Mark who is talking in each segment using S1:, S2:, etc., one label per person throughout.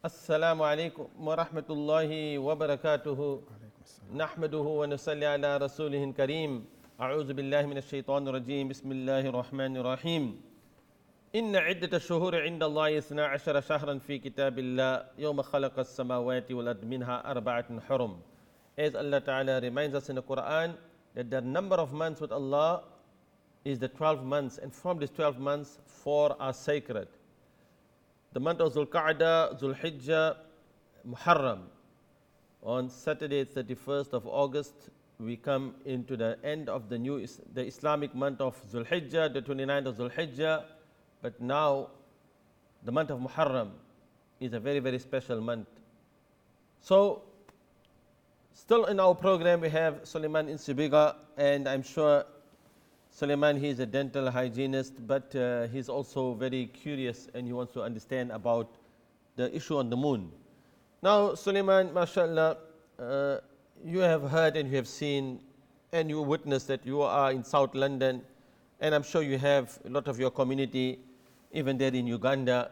S1: Assalamu alaikum wa rahmatullahi wa barakatuhu. Nahmaduhu wa nusalli ala rasulihin kareem. A'udhu billahi minash shaitanir rajeem. Bismillahir rahmanir rahim. Inna iddata ash-shuhuri 'inda Allahi 12 shahran fi kitabillah yawma khalaqa as-samawati wal ard minha arba'atun hurum. As Allah Ta'ala reminds us in the Quran that the number of months with Allah is the 12 months, and from these 12 months, 4 are sacred. The month of Zulqa'dah, Zulhijjah, Muharram. On Saturday, 31st of August, we come into the end of the Islamic month of Zulhijjah, the 29th of Zulhijjah. But now, the month of Muharram is a very, very special month. So, still in our program, we have Sulaiman in Sibiga, and I'm sure Sulaiman, he is a dental hygienist, but he's also very curious and he wants to understand about the issue on the moon. Now, Sulaiman, mashallah, you have heard and you have seen and you witnessed that you are in South London, and I'm sure you have a lot of your community, even there in Uganda,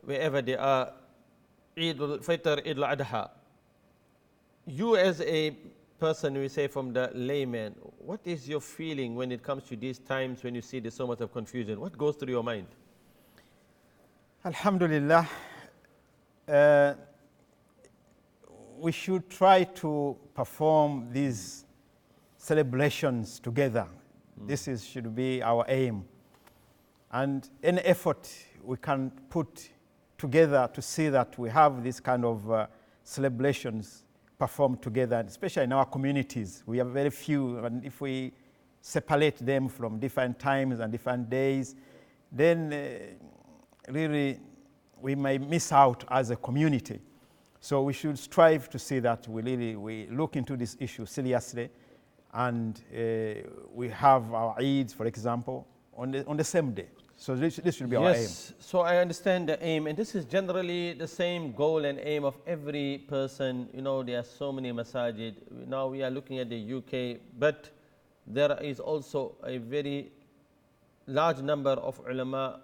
S1: wherever they are, Eid al-Fitr, Eid al-Adha. You as a person, we say from the layman, what is your feeling when it comes to these times when you see there's so much of confusion? What goes through your mind?
S2: Alhamdulillah, we should try to perform these celebrations together. This should be our aim. And any effort we can put together to see that we have this kind of celebrations performed together, especially in our communities. We have very few, and if we separate them from different times and different days, then really we may miss out as a community. So we should strive to see that we look into this issue seriously, and we have our Eids, for example, on the same day. So this should be our aim.
S1: Yes, so I understand the aim, and this is generally the same goal and aim of every person. You know, there are so many masajid. Now we are looking at the UK, but there is also a very large number of ulama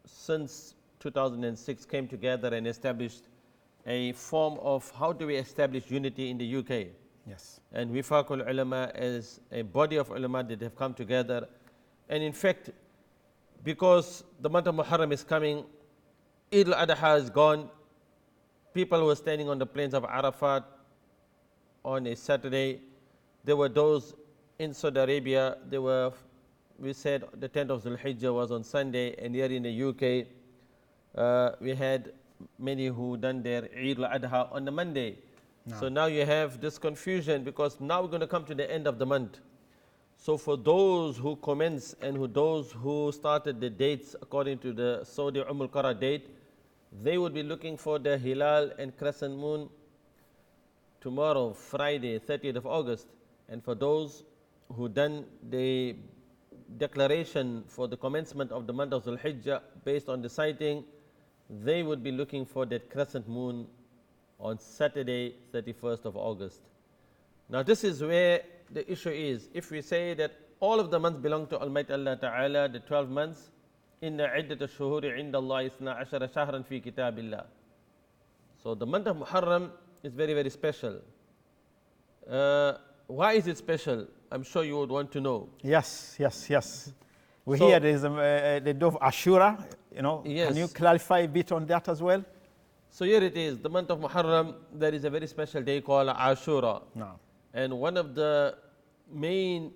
S1: since 2006 came together and established a form of how do we establish unity in the UK.
S2: Yes.
S1: And Wifaqul Ulama is a body of ulama that have come together, and in fact, because the month of Muharram is coming, Eid al-Adha is gone. People who were standing on the plains of Arafat on a Saturday, there were those in Saudi Arabia, we said the 10th of Zulhijjah was on Sunday, and here in the UK, we had many who done their Eid al-Adha on the Monday. No. So now you have this confusion because now we're going to come to the end of the month. So for those who commence and those who started the dates according to the Saudi Qara date, they would be looking for the Hilal and Crescent Moon tomorrow, Friday, 30th of August. And for those who done the declaration for the commencement of the month of Zulhijjah based on the sighting, they would be looking for that Crescent Moon on Saturday, 31st of August. Now this is where the issue is. If we say that all of the months belong to Almighty Allah Ta'ala, the 12 months, inna iddat ash-shuhuri 'inda Allahi 12 shahran fi kitabillah. So the month of Muharram is very, very special. Why is it special? I'm sure you would want to know.
S2: Yes. We hear there is the day of Ashura, you know. Yes. Can you clarify a bit on that as well?
S1: So here it is, the month of Muharram, there is a very special day called Ashura.
S2: No.
S1: And one of the main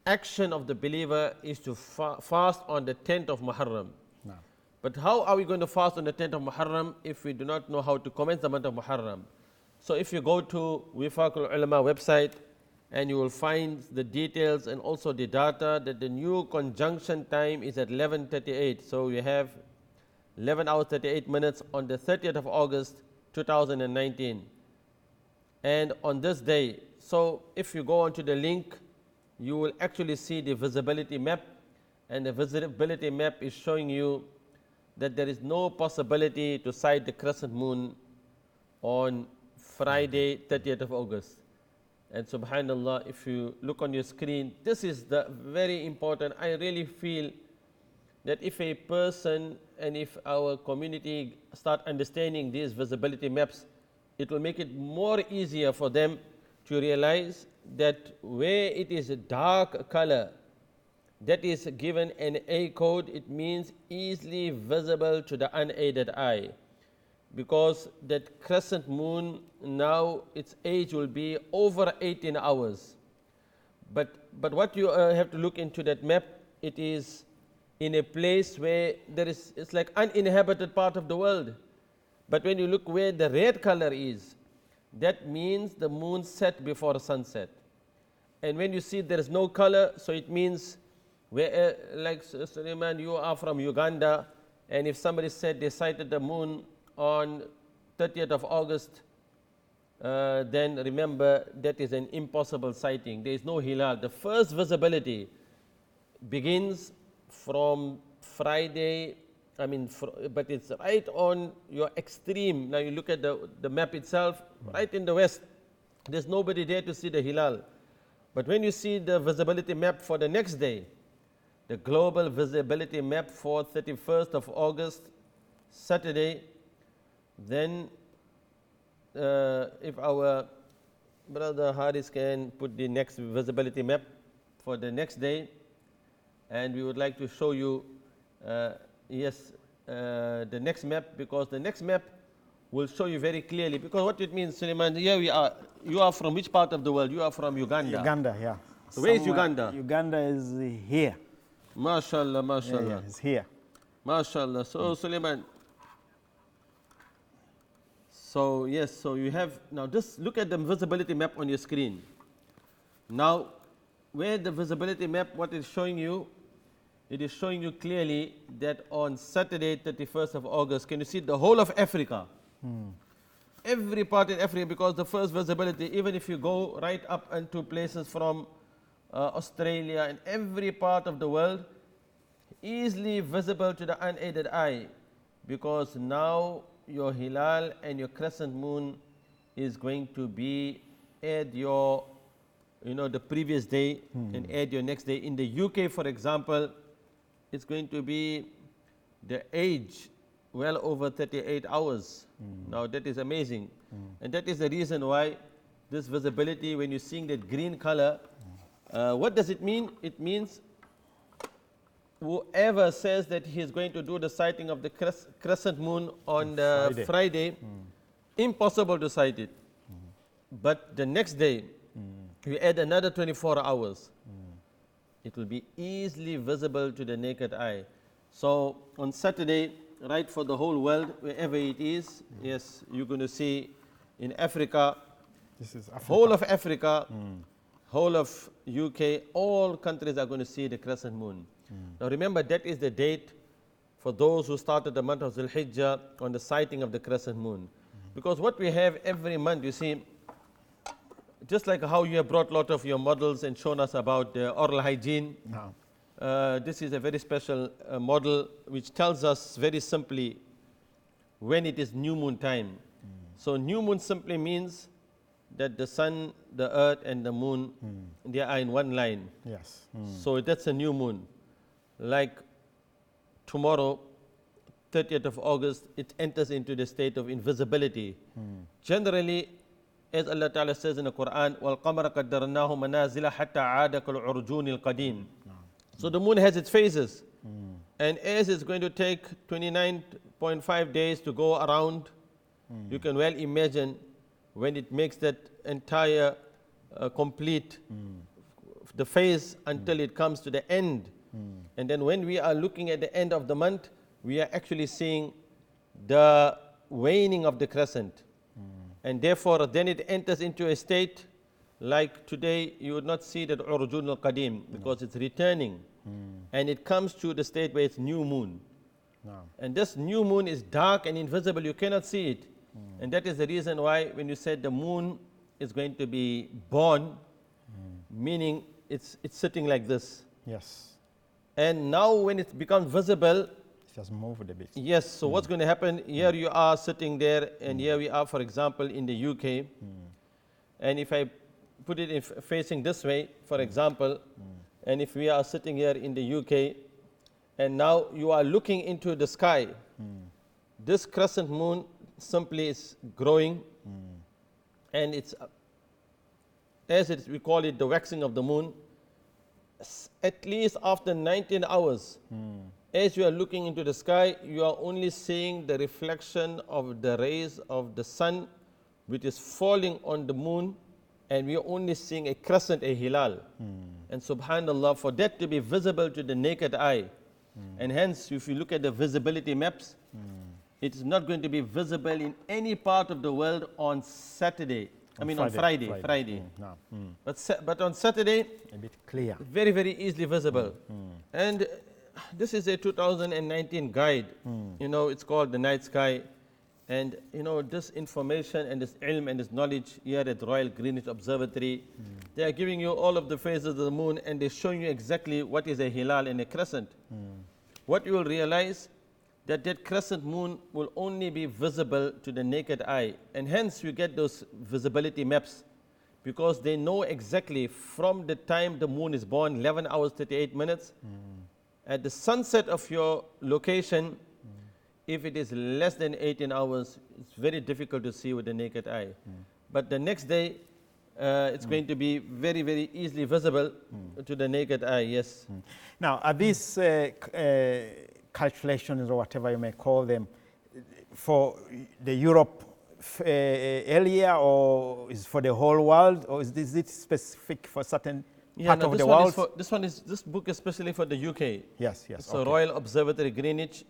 S1: action of the believer is to fast on the 10th of Muharram.
S2: No.
S1: But how are we going to fast on the 10th of Muharram if we do not know how to commence the month of Muharram? So if you go to Wifaqul Ulama website, and you will find the details and also the data that the new conjunction time is at 11:38. So you have 11 hours 38 minutes on the 30th of August 2019. And on this day, so if you go onto the link, you will actually see the visibility map, and the visibility map is showing you that there is no possibility to sight the crescent moon on Friday 30th of August. And subhanallah, if you look on your screen, this is the very important. I really feel that if a person and if our community start understanding these visibility maps, it will make it more easier for them to realize that where it is a dark color, that is given an A code, it means easily visible to the unaided eye. Because that crescent moon now its age will be over 18 hours. But what you have to look into that map, it is in a place where it's like uninhabited part of the world. But when you look where the red color is, that means the moon set before sunset. And when you see there is no color, so it means where, like Sulaiman, you are from Uganda, and if somebody said they sighted the moon on 30th of August, then remember that is an impossible sighting. There is no hilal. The first visibility begins from Friday, but it's right on your extreme. Now you look at the map itself, right in the west. There's nobody there to see the hilal. But when you see the visibility map for the next day, the global visibility map for 31st of August, Saturday, then if our brother Haris can put the next visibility map for the next day, and we would like to show you the next map, because the next map will show you very clearly. Because what it means, Sulaiman, here we are. You are from which part of the world? You are from Uganda.
S2: Uganda, yeah.
S1: So where is Uganda?
S2: Uganda is here.
S1: MashaAllah, MashaAllah.
S2: Yeah, it's here.
S1: MashaAllah. So Sulaiman, so yes, so you have, now just look at the visibility map on your screen. Now, where the visibility map, what it's showing you, it is showing you clearly that on Saturday, 31st of August, can you see the whole of Africa? Every part in Africa, because the first visibility, even if you go right up into places from Australia and every part of the world, easily visible to the unaided eye, because now your hilal and your crescent moon is going to be at your, the previous day and add your next day. In the UK, for example, it's going to be the age well over 38 hours. Now that is amazing. And that is the reason why this visibility, when you're seeing that green color, what does it mean? It means whoever says that he is going to do the sighting of the crescent moon on the Friday, impossible to sight it. But the next day, you add another 24 hours, it will be easily visible to the naked eye. So on Saturday, right, for the whole world, wherever it is, yes, you're going to see in Africa,
S2: this is Africa.
S1: Whole of Africa, whole of UK, all countries are going to see the crescent moon. Now remember, that is the date for those who started the month of Zulhijjah on the sighting of the crescent moon. Because what we have every month, you see, just like how you have brought a lot of your models and shown us about oral hygiene, this is a very special model which tells us very simply when it is new moon time. So new moon simply means that the sun, the earth and the moon, they are in one line.
S2: Yes.
S1: So that's a new moon. Like tomorrow, 30th of August, it enters into the state of invisibility. Generally, as Allah Ta'ala says in the Quran, وَالْقَمَرَ قَدَّرْنَاهُ مَنَازِلَ حَتَّى عَادَ كَالْعُرْجُونِ الْقَدِيمِ. So the moon has its phases. And as it's going to take 29.5 days to go around, you can well imagine when it makes that entire complete the phase until it comes to the end. And then when we are looking at the end of the month, we are actually seeing the waning of the crescent. And therefore, then it enters into a state like today, you would not see that Urjun al-Qadim because it's returning. And it comes to the state where it's new moon. And this new moon is dark and invisible, you cannot see it. And that is the reason why when you said the moon is going to be born, meaning it's sitting like this.
S2: Yes.
S1: And now when it becomes visible,
S2: it has moved a bit.
S1: Yes, so what's going to happen, here you are sitting there and here we are, for example, in the UK. And if I put it facing this way, for example, and if we are sitting here in the UK, and now you are looking into the sky. This crescent moon simply is growing, and it's, we call it the waxing of the moon. At least after 19 hours, as you are looking into the sky, you are only seeing the reflection of the rays of the sun, which is falling on the moon, and we are only seeing a crescent, a hilal. And subhanallah, for that to be visible to the naked eye, and hence if you look at the visibility maps, it is not going to be visible in any part of the world on Saturday. On Friday.
S2: No.
S1: But on Saturday,
S2: A bit clear.
S1: very, very easily visible. And this is a 2019 guide. It's called the night sky. And this information and this ilm and this knowledge here at Royal Greenwich Observatory, they are giving you all of the phases of the moon, and they're showing you exactly what is a hilal and a crescent. What you will realize, that crescent moon will only be visible to the naked eye, and hence you get those visibility maps, because they know exactly from the time the moon is born, 11 hours 38 minutes, at the sunset of your location. If it is less than 18 hours, it's very difficult to see with the naked eye. But the next day, it's going to be very, very easily visible to the naked eye, yes.
S2: Now, are these calculations, or whatever you may call them, for the Europe area, or is for the whole world, or is it specific for certain part of the world?
S1: This book is especially for the UK.
S2: Yes.
S1: So Royal Observatory Greenwich,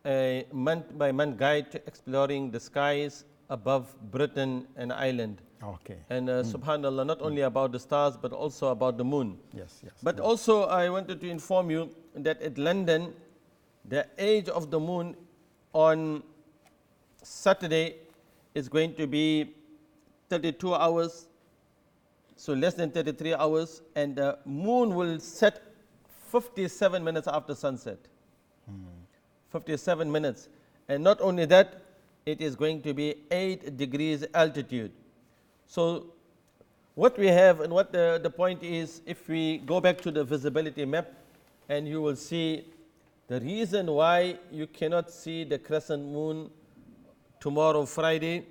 S1: a month-by-month guide to exploring the skies above Britain and Ireland.
S2: Okay.
S1: And subhanallah, not only about the stars, but also about the moon.
S2: Yes.
S1: But also I wanted to inform you that at London, the age of the moon on Saturday is going to be 32 hours, so less than 33 hours, and the moon will set 57 minutes after sunset. 57 minutes. And not only that, it is going to be 8 degrees altitude. So what we have, and what the point is, if we go back to the visibility map, and you will see the reason why you cannot see the crescent moon tomorrow, Friday,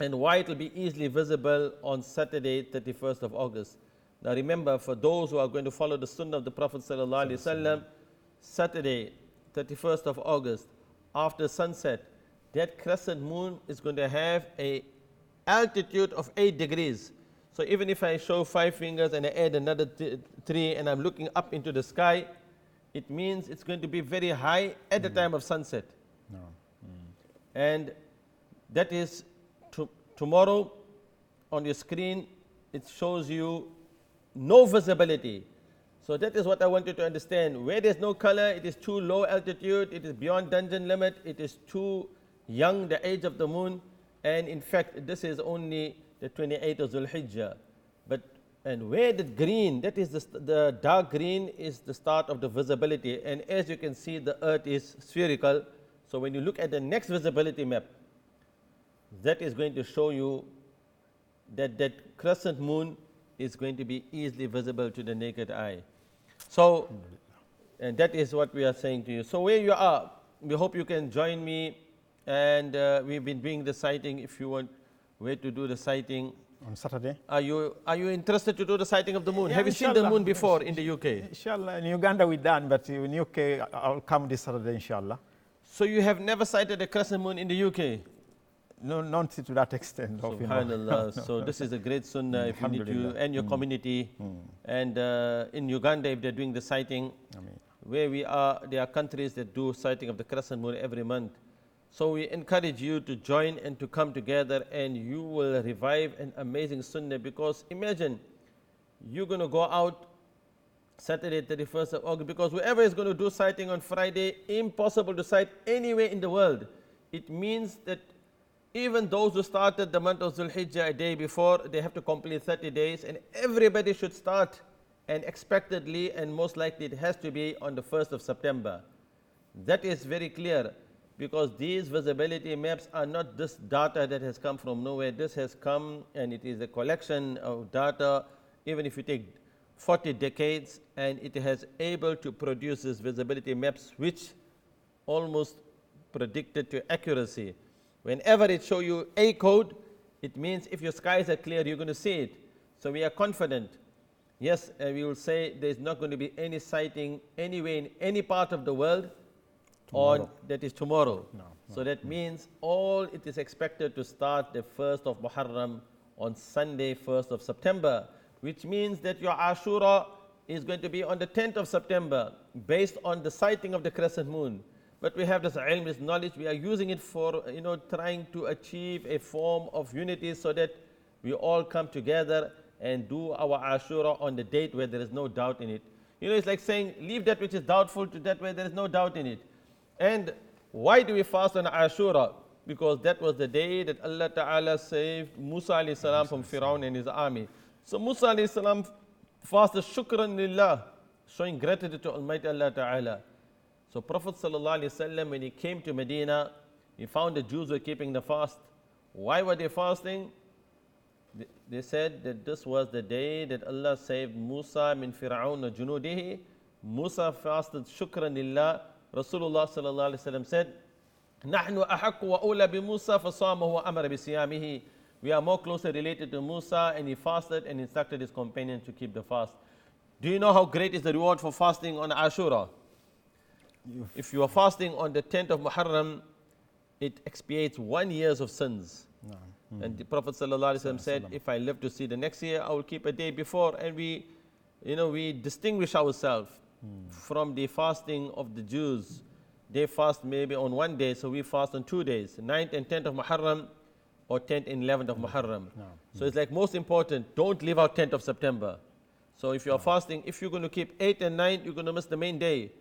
S1: and why it will be easily visible on Saturday, 31st of August. Now remember, for those who are going to follow the sunnah of the Prophet ﷺ, Saturday, 31st of August, after sunset, that crescent moon is going to have a altitude of 8 degrees. So even if I show 5 fingers and I add another 3 and I'm looking up into the sky, it means it's going to be very high at the time of sunset. And that is tomorrow on your screen, it shows you no visibility. So that is what I want you to understand. Where there's no color, it is too low altitude, it is beyond dungeon limit, it is too young, the age of the moon, and in fact, this is only the 28th of Zulhijjah. And where the green, that is the dark green, is the start of the visibility. And as you can see, the earth is spherical. So when you look at the next visibility map, that is going to show you that crescent moon is going to be easily visible to the naked eye. So, and that is what we are saying to you. So where you are, we hope you can join me, and we've been doing the sighting. If you want where to do the sighting
S2: on Saturday.
S1: Are you interested to do the sighting of the moon?
S2: Yeah,
S1: have you seen the moon before in the UK?
S2: Inshallah, in Uganda we've done, but in UK I'll come this Saturday, inshallah.
S1: So you have never sighted a crescent moon in the UK?
S2: No, not to that extent.
S1: Subhanallah. So this is a great sunnah if you need to, and your community. And in Uganda, if they're doing the sighting, where we are, there are countries that do sighting of the crescent moon every month. So we encourage you to join and to come together, and you will revive an amazing sunnah. Because imagine, you're going to go out Saturday, 31st of August, because whoever is going to do sighting on Friday, impossible to sight anywhere in the world. It means that even those who started the month of Zulhijjah a day before, they have to complete 30 days, and everybody should start, and expectedly, and most likely it has to be on the 1st of September. That is very clear, because these visibility maps are not this data that has come from nowhere. This has come, and it is a collection of data. Even if you take 40 decades, and it has able to produce these visibility maps which almost predicted to accuracy. Whenever it show you a code, it means if your skies are clear, you're going to see it. So we are confident. Yes, we will say there's not going to be any sighting anywhere in any part of the world on that is tomorrow. So that means all it is expected to start the 1st of Muharram on Sunday, 1st of September, which means that your Ashura is going to be on the 10th of September based on the sighting of the crescent moon. But we have this ilm, this knowledge, we are using it for, trying to achieve a form of unity so that we all come together and do our Ashura on the date where there is no doubt in it. It's like saying, leave that which is doubtful to that where there is no doubt in it. And why do we fast on Ashura? Because that was the day that Allah Ta'ala saved Musa alayhi salam from Fir'aun and his army. So Musa alayhi salam fasted shukran lillah, showing gratitude to Almighty Allah Ta'ala. So Prophet sallallahu alaihi wasallam, when he came to Medina, he found the Jews were keeping the fast. Why were they fasting? They said that this was the day that Allah saved Musa min Fir'aun wa junudihi. Musa fasted shukran lillah. Rasulullah sallallahu alaihi wasallam said, "Nahnu ahakku wa ula bi Musa fasamahu wa amara bi siyamihi." We are more closely related to Musa, and he fasted and instructed his companions to keep the fast. Do you know how great is the reward for fasting on Ashura? If you are fasting on the 10th of Muharram, it expiates 1 year of sins. And the Prophet ﷺ said, if I live to see the next year, I will keep a day before. And we distinguish ourselves from the fasting of the Jews. They fast maybe on 1 day, so we fast on 2 days, 9th and 10th of Muharram, or 10th and 11th of Muharram. So it's like most important, don't leave out 10th of September. So if you are fasting, if you're going to keep 8th and 9th, you're going to miss the main day.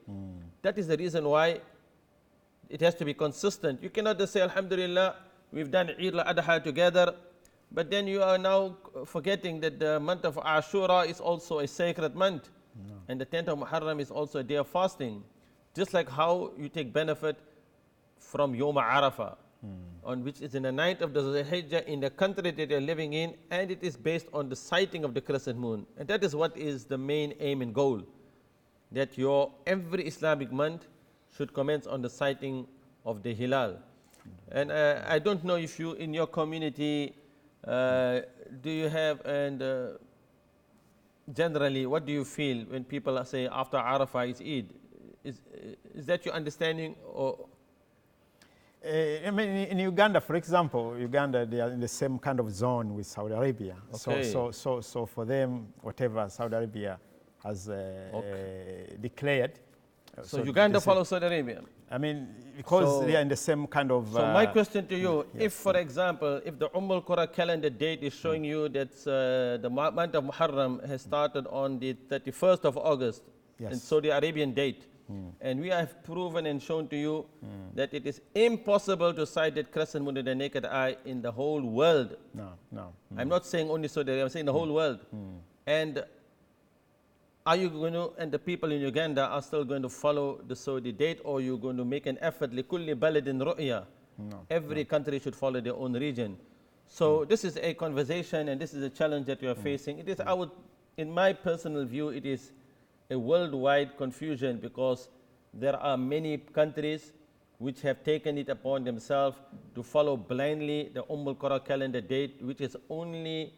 S1: That is the reason why it has to be consistent. You cannot just say, Alhamdulillah, we've done Eid al-Adha together, but then you are now forgetting that the month of Ashura is also a sacred month. And the 10th of Muharram is also a day of fasting. Just like how you take benefit from Yom Arafah, on which is in the 9th of the Zulhijjah in the country that you're living in, and it is based on the sighting of the crescent moon. And that is what is the main aim and goal, that your every Islamic month should commence on the sighting of the Hilal. And I don't know if you, in your community, do you have, and generally, what do you feel when people say after Arafah is Eid? Is that your understanding? Or
S2: I mean, in Uganda, for example, they are in the same kind of zone with Saudi Arabia.
S1: Okay.
S2: So for them, whatever Saudi Arabia has declared.
S1: So Uganda follows Saudi Arabia?
S2: I mean, because they are in the same kind of...
S1: So my question to you, if for example, if the al-Qura calendar date is showing you that the month of Muharram has started on the 31st of August, in Saudi Arabian date, and we have proven and shown to you that it is impossible to sight that crescent moon with the naked eye in the whole world.
S2: No.
S1: I'm not saying only Saudi Arabia, I'm saying the whole world. And are you going to, and the people in Uganda are still going to follow the Saudi date, or are you going to make an effort? لِكُلِّ بَلَدٍ رُؤْيَةٍ. Every country should follow their own region. So this is a conversation, and this is a challenge that you are facing. It is, in my personal view, it is a worldwide confusion, because there are many countries which have taken it upon themselves to follow blindly the al-Qura calendar date, which is only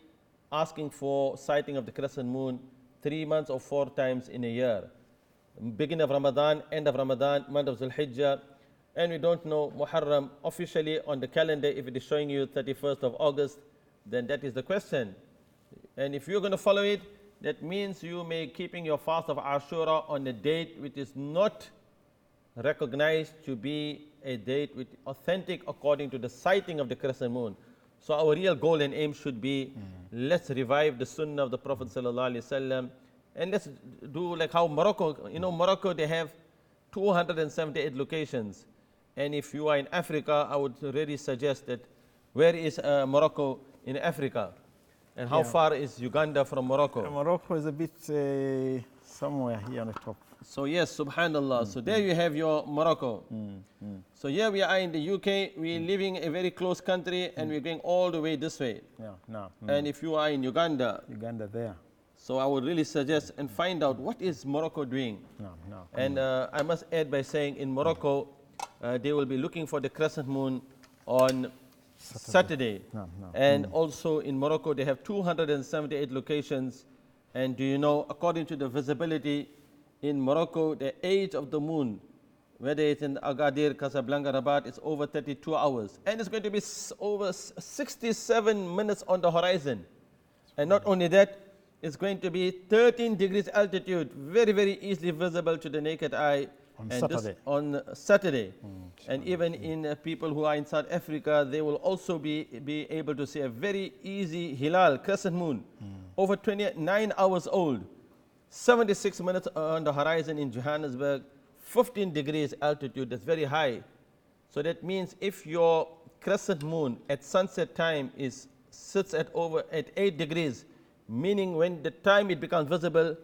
S1: asking for sighting of the crescent moon 3 months or 4 times in a year. Beginning of Ramadan, end of Ramadan, month of Zulhijjah, and we don't know Muharram officially on the calendar. If it is showing you 31st of August, then that is the question. And if you're going to follow it, that means you may keeping your fast of Ashura on a date which is not recognized to be a date which authentic according to the sighting of the crescent moon. So our real goal and aim should be, let's revive the sunnah of the Prophet ﷺ, and let's do like how Morocco, Morocco, they have 278 locations. And if you are in Africa, I would really suggest that, where is Morocco in Africa? And how far is Uganda from Morocco?
S2: Morocco is a bit somewhere here on the top.
S1: So yes, subhanallah. So there you have your Morocco. So here we are in the UK, we're living a very close country, and we're going all the way this way.
S2: No.
S1: And if you are in Uganda
S2: there.
S1: So I would really suggest and find out what is Morocco doing.
S2: No.
S1: And I must add by saying in Morocco, they will be looking for the crescent moon on Saturday. And also in Morocco, they have 278 locations. And do you know, according to the visibility in Morocco, the age of the moon, whether it's in Agadir, Casablanca, Rabat, it's over 32 hours. And it's going to be over 67 minutes on the horizon. And not only that, it's going to be 13 degrees altitude, very, very easily visible to the naked eye.
S2: On
S1: and
S2: Saturday.
S1: This on Saturday. And even in people who are in South Africa, they will also be able to see a very easy hilal, crescent moon, over 29 hours old, 76 minutes on the horizon in Johannesburg, 15 degrees altitude, that's very high. So that means if your crescent moon at sunset time sits at 8 degrees, meaning when the time it becomes visible,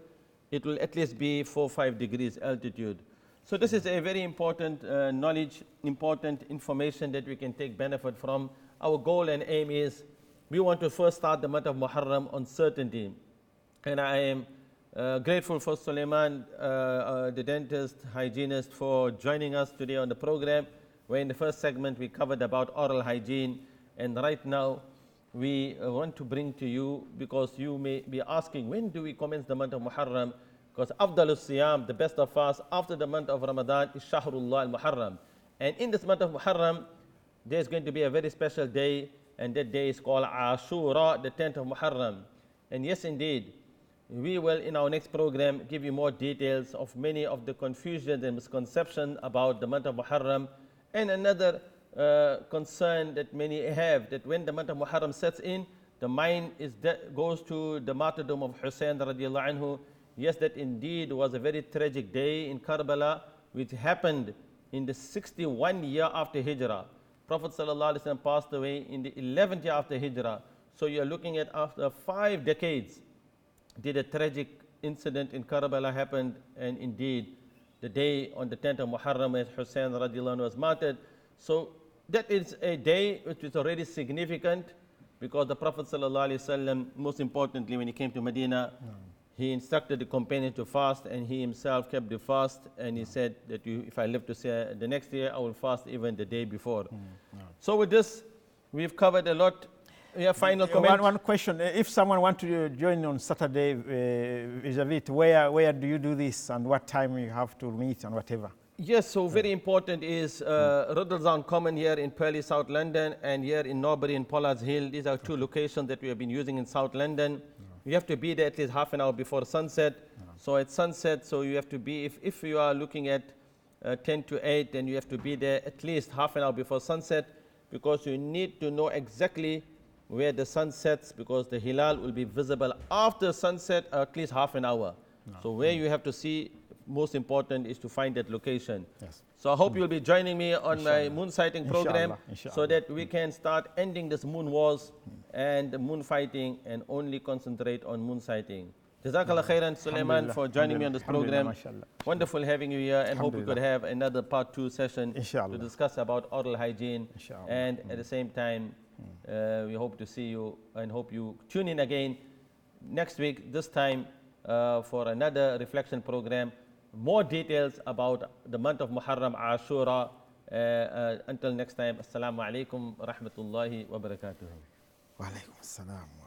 S1: it will at least be 4 or 5 degrees altitude. So this is a very important knowledge, important information that we can take benefit from. Our goal and aim is we want to first start the month of Muharram on certainty. And I am grateful for Sulaiman, the dentist, hygienist, for joining us today on the program, where in the first segment we covered about oral hygiene. And right now we want to bring to you, because you may be asking, when do we commence the month of Muharram? Because Afdalus Siyam, the best of fasts after the month of Ramadan, is Shahrullah al-Muharram. And in this month of Muharram, there is going to be a very special day, and that day is called Ashura, the 10th of Muharram. And yes, indeed, we will in our next program give you more details of many of the confusions and misconceptions about the month of Muharram. And another concern that many have, that when the month of Muharram sets in, the mind goes to the martyrdom of Hussein radiallahu anhu. Yes, that indeed was a very tragic day in Karbala, which happened in the 61 year after Hijrah. Prophet ﷺ passed away in the 11th year after Hijrah. So you're looking at after 5 decades, did a tragic incident in Karbala happened, and indeed the day on the 10th of Muharram as Hussein radiallahu anhu was martyred. So that is a day which is already significant, because the Prophet ﷺ, most importantly when he came to Medina, he instructed the companions to fast, and he himself kept the fast, and he said that if I live to see the next year, I will fast even the day before. So with this, we've covered a lot. We have final comment.
S2: One question, if someone wants to join on Saturday, vis-a-vis, where do you do this, and what time you have to meet and whatever?
S1: Yes, so very important is Riddlesdown Common here in Purley, South London, and here in Norbury in Pollard's Hill. These are 2 locations that we have been using in South London. You have to be there at least half an hour before sunset. So at sunset, so you have to be, if you are looking at 10 to 8, then you have to be there at least half an hour before sunset, because you need to know exactly where the sun sets, because the hilal will be visible after sunset, at least half an hour. So where you have to see, most important is to find that location.
S2: Yes.
S1: So I hope you'll be joining me on my moon sighting program,
S2: Inshallah.
S1: so that we can start ending this moon wars and moon fighting, and only concentrate on moon sighting. Jazakallah khairan, Sulaiman, for joining me on this program. Wonderful having you here, and hope we could have another part 2 session to discuss about oral hygiene. And at the same time, we hope to see you, and hope you tune in again next week, this time for another reflection program. More details about the month of Muharram, Ashura. Until next time, Assalamu alaikum wa rahmatullahi wa barakatuh.
S2: Wa alaikum assalam.